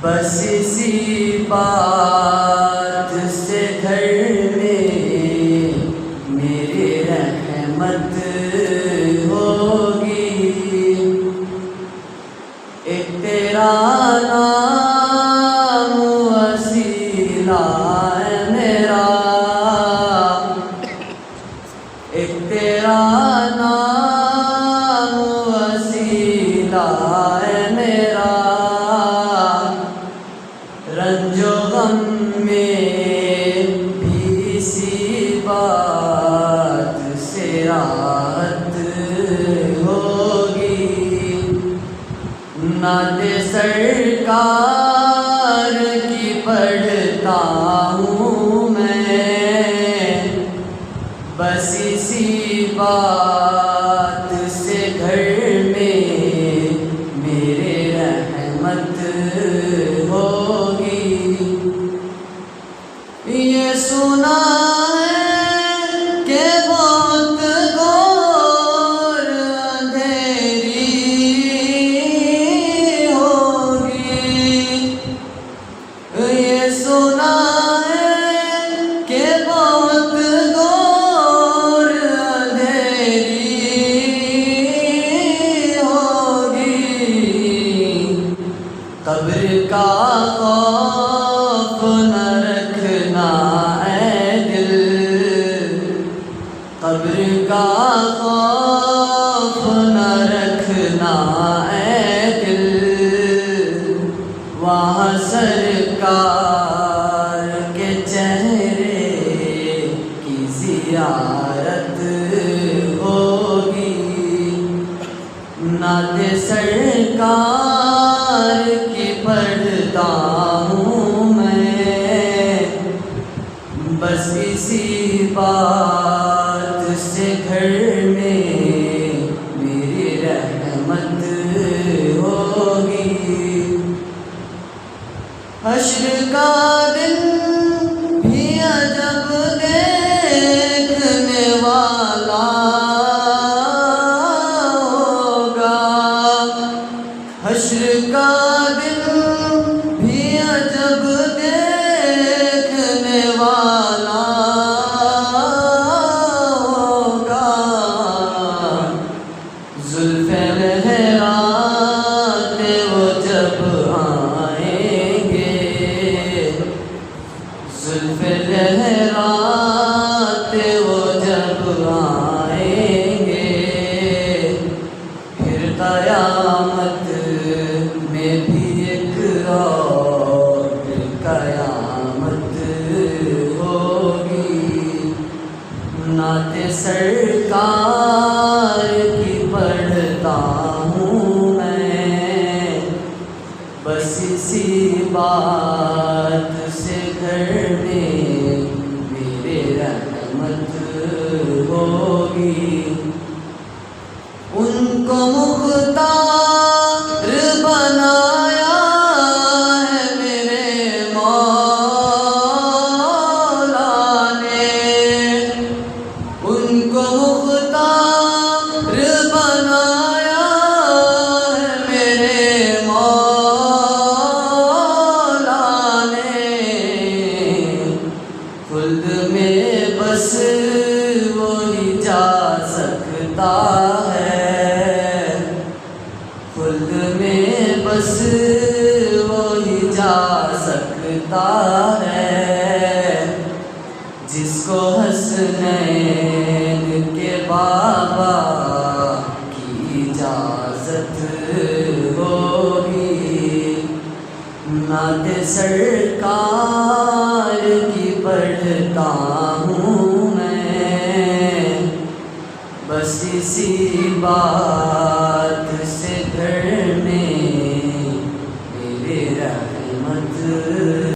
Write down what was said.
بس اسی بات سے گھر میں میری رحمت ہوگی. ایک تیرا نام وسیلہ ہے میرا، ایک تیرا نام وسیلہ ہے میرا. رنج و غم میں بھی اسی بات سے راحت ہوگی. نعت سرکار کی پڑھتا ہوں میں، بس اسی بات سے گھر میں میرے رحمت ہوگی. یہ سنا ہے کہ بہت گھور اندھیری ہوگی، یہ سنا ہے کہ بہت گھور اندھیری ہوگی. قبر کا خوف نہ رکھنا اے دل، قبر کا خوف نہ رکھنا اے دل. وہاں سرکار کے چہرے کی زیارت ہوگی. نعت سرکار کی پڑھتا ہوں میں، بس اسی بات سے گھر میں میری رحمت ہوگی. حشر کا دن بھی عجب دیکھنے والا ہوگا، حشر کا دن بھی عجب دیکھنے والا ہوگا. زلف لہراتے وہ جب آئیں گے، زلف لہراتے وہ جب آئیں گے، پھر قیامت میں بھی ایک اور قیامت ہوگی. نعت سرکار کی پڑھتا ہوں میں، بس اسی بات سے گھر میں میرے رحمت ہوگی. ان کو مختار بنایا ہے میرے مولا نے، ان کو مختار بنایا ہے میرے مولا نے. خلد میں بس وہی جا سکتا ہے، خلد میں بس وہی جا سکتا ہے، جس کو حسنین کے بابا کی اجازت ہوگی. نعت سرکار کی پڑھتا ہوں میں، بس اسی بات سے گھر میں میرے رحمت